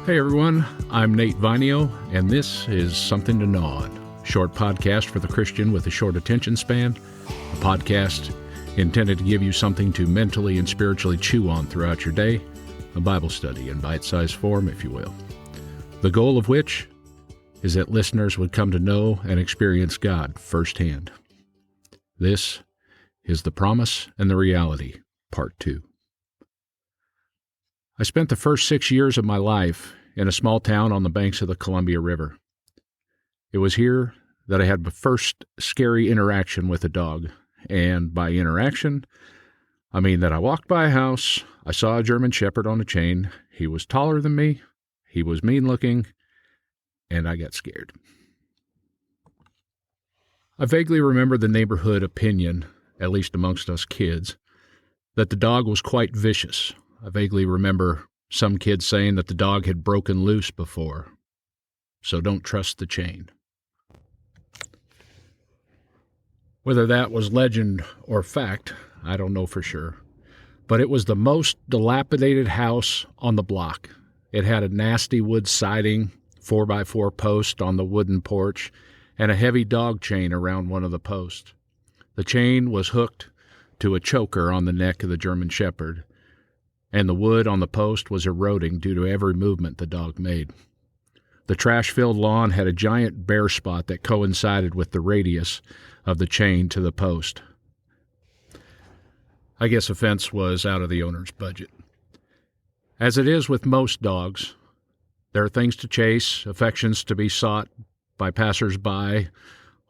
Hey everyone, I'm Nate Vinio, and this is Something to Gnaw On, short podcast for the Christian with a short attention span, a podcast intended to give you something to mentally and spiritually chew on throughout your day, a Bible study in bite-sized form, if you will. The goal of which is that listeners would come to know and experience God firsthand. This is The Promise and the Reality, Part 2. I spent the first 6 years of my life in a small town on the banks of the Columbia River. It was here that I had my first scary interaction with a dog, and by interaction, I mean that I walked by a house, I saw a German Shepherd on a chain, he was taller than me, he was mean-looking, and I got scared. I vaguely remember the neighborhood opinion, at least amongst us kids, that the dog was quite vicious. I vaguely remember some kids saying that the dog had broken loose before, so don't trust the chain. Whether that was legend or fact, I don't know for sure, but it was the most dilapidated house on the block. It had a nasty wood siding, 4x4 post on the wooden porch, and a heavy dog chain around one of the posts. The chain was hooked to a choker on the neck of the German Shepherd, and the wood on the post was eroding due to every movement the dog made. The trash-filled lawn had a giant bare spot that coincided with the radius of the chain to the post. I guess a fence was out of the owner's budget. As it is with most dogs, there are things to chase, affections to be sought by passers-by,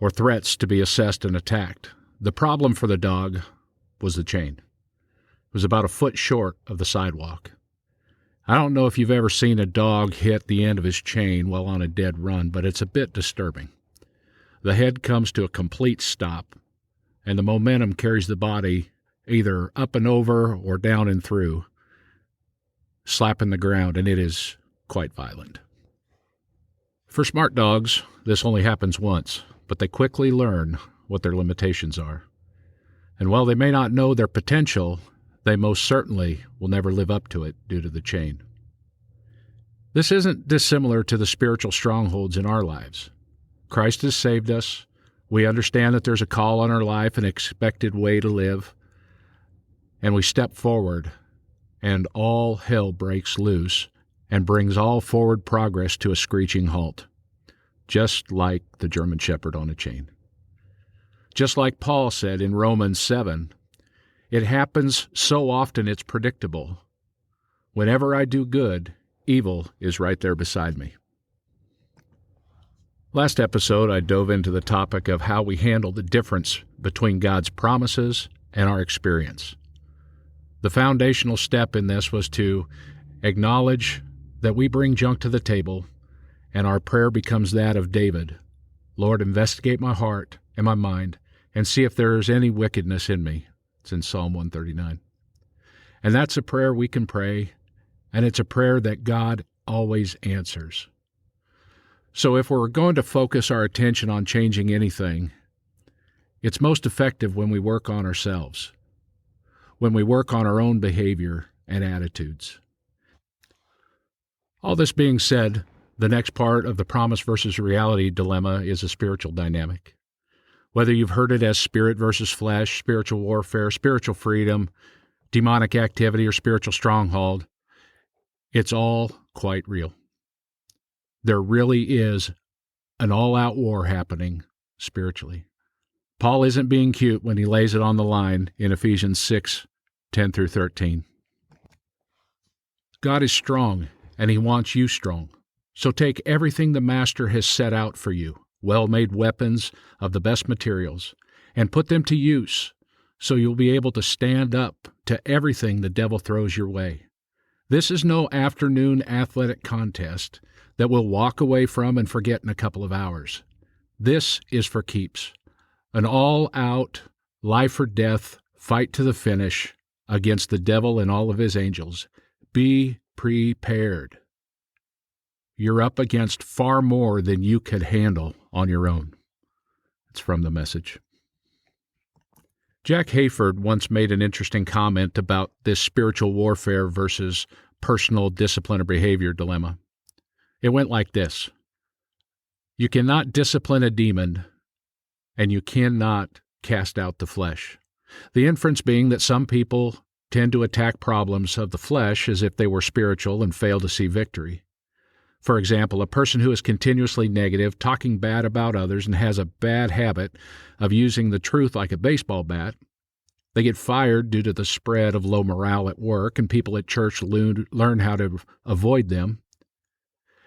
or threats to be assessed and attacked. The problem for the dog was the chain. It was about a foot short of the sidewalk. I don't know if you've ever seen a dog hit the end of his chain while on a dead run, but it's a bit disturbing. The head comes to a complete stop, and the momentum carries the body either up and over or down and through, slapping the ground, and it is quite violent. For smart dogs, this only happens once, but they quickly learn what their limitations are. And while they may not know their potential, they most certainly will never live up to it due to the chain. This isn't dissimilar to the spiritual strongholds in our lives. Christ has saved us. We understand that there's a call on our life, an expected way to live, and we step forward, and all hell breaks loose and brings all forward progress to a screeching halt, just like the German Shepherd on a chain. Just like Paul said in Romans 7, it happens so often it's predictable. Whenever I do good, evil is right there beside me. Last episode, I dove into the topic of how we handle the difference between God's promises and our experience. The foundational step in this was to acknowledge that we bring junk to the table, and our prayer becomes that of David. Lord, investigate my heart and my mind, and see if there is any wickedness in me. It's in Psalm 139. And that's a prayer we can pray, and it's a prayer that God always answers. So if we're going to focus our attention on changing anything, it's most effective when we work on ourselves, when we work on our own behavior and attitudes. All this being said, the next part of the promise versus reality dilemma is a spiritual dynamic. Whether you've heard it as spirit versus flesh, spiritual warfare, spiritual freedom, demonic activity, or spiritual stronghold, it's all quite real. There really is an all-out war happening spiritually. Paul isn't being cute when he lays it on the line in Ephesians 6:10 through 13. God is strong, and he wants you strong. So take everything the Master has set out for you, well-made weapons of the best materials, and put them to use so you'll be able to stand up to everything the devil throws your way. This is no afternoon athletic contest that we'll walk away from and forget in a couple of hours. This is for keeps. An all-out, life-or-death fight to the finish against the devil and all of his angels. Be prepared. You're up against far more than you could handle on your own. It's from The Message. Jack Hayford once made an interesting comment about this spiritual warfare versus personal discipline or behavior dilemma. It went like this: you cannot discipline a demon, and you cannot cast out the flesh. The inference being that some people tend to attack problems of the flesh as if they were spiritual and fail to see victory. For example, a person who is continuously negative, talking bad about others, and has a bad habit of using the truth like a baseball bat, they get fired due to the spread of low morale at work, and people at church learn how to avoid them.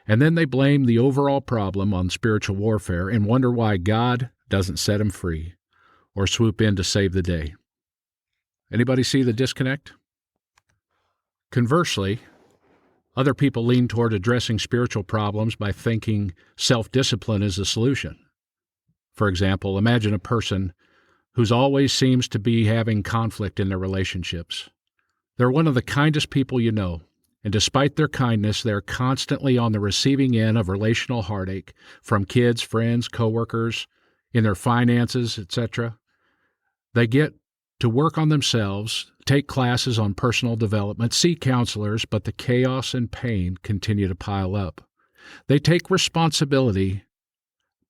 And then they blame the overall problem on spiritual warfare and wonder why God doesn't set them free or swoop in to save the day. Anybody see the disconnect? Conversely, other people lean toward addressing spiritual problems by thinking self-discipline is the solution. For example, imagine a person who always seems to be having conflict in their relationships. They're one of the kindest people you know, and despite their kindness, they're constantly on the receiving end of relational heartache from kids, friends, coworkers, in their finances, etc. They get to work on themselves, take classes on personal development, see counselors, but the chaos and pain continue to pile up. They take responsibility,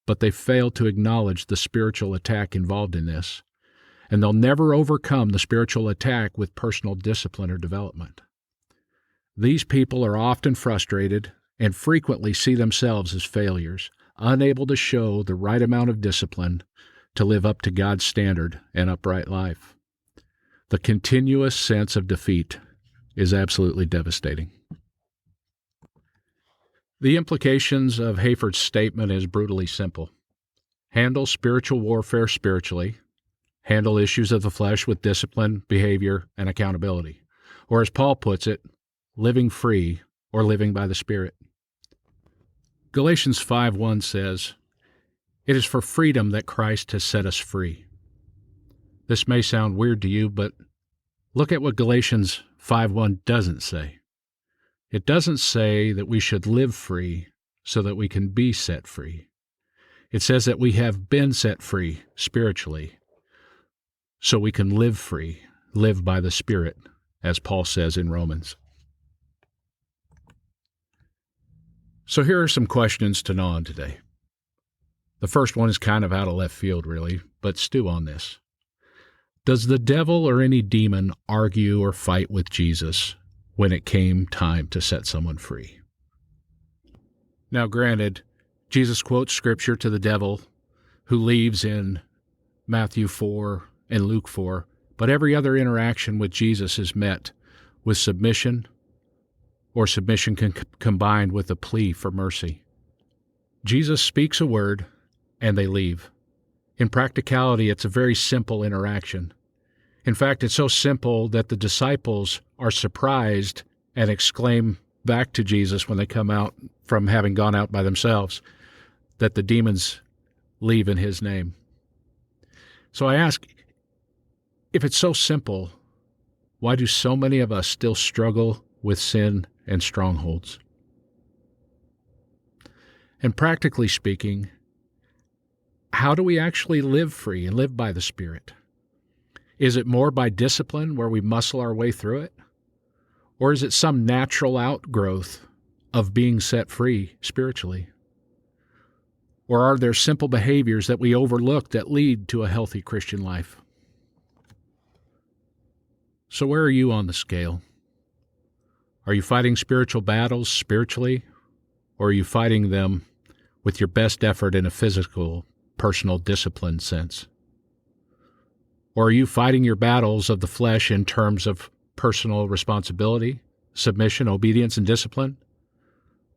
but they fail to acknowledge the spiritual attack involved in this, and they'll never overcome the spiritual attack with personal discipline or development. These people are often frustrated and frequently see themselves as failures, unable to show the right amount of discipline to live up to God's standard and upright life. The continuous sense of defeat is absolutely devastating. The implications of Hayford's statement is brutally simple. Handle spiritual warfare spiritually. Handle issues of the flesh with discipline, behavior, and accountability. Or as Paul puts it, living free or living by the Spirit. Galatians 5:1 says, "It is for freedom that Christ has set us free." This may sound weird to you, but look at what Galatians 5:1 doesn't say. It doesn't say that we should live free so that we can be set free. It says that we have been set free spiritually so we can live free, live by the Spirit, as Paul says in Romans. So here are some questions to gnaw on today. The first one is kind of out of left field, really, but stew on this. Does the devil or any demon argue or fight with Jesus when it came time to set someone free? Now, granted, Jesus quotes Scripture to the devil, who leaves in Matthew 4 and Luke 4, but every other interaction with Jesus is met with submission, or submission combined with a plea for mercy. Jesus speaks a word, and they leave. In practicality, it's a very simple interaction. In fact, it's so simple that the disciples are surprised and exclaim back to Jesus when they come out from having gone out by themselves that the demons leave in his name. So I ask, if it's so simple, why do so many of us still struggle with sin and strongholds? And practically speaking, how do we actually live free and live by the Spirit? Is it more by discipline where we muscle our way through it? Or is it some natural outgrowth of being set free spiritually? Or are there simple behaviors that we overlook that lead to a healthy Christian life? So where are you on the scale? Are you fighting spiritual battles spiritually, or are you fighting them with your best effort in a physical, personal discipline sense? Or are you fighting your battles of the flesh in terms of personal responsibility, submission, obedience, and discipline?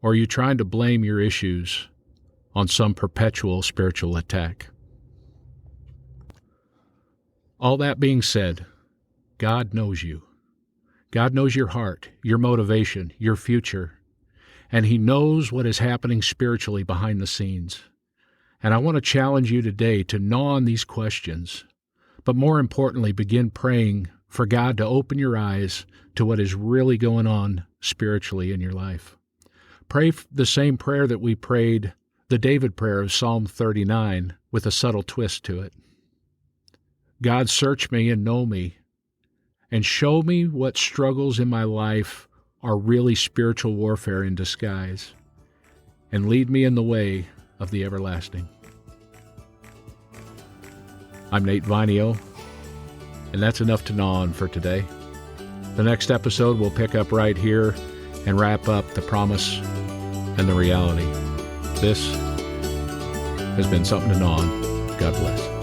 Or are you trying to blame your issues on some perpetual spiritual attack? All that being said, God knows you. God knows your heart, your motivation, your future, and He knows what is happening spiritually behind the scenes. And I want to challenge you today to gnaw on these questions, but more importantly, begin praying for God to open your eyes to what is really going on spiritually in your life. Pray the same prayer that we prayed, the David prayer of Psalm 39, with a subtle twist to it. God, search me and know me, and show me what struggles in my life are really spiritual warfare in disguise. and lead me in the way of the everlasting. I'm Nate Vinio, and that's enough to gnaw on for today. The next episode will pick up right here and wrap up the promise and the reality. This has been something to gnaw on. God bless.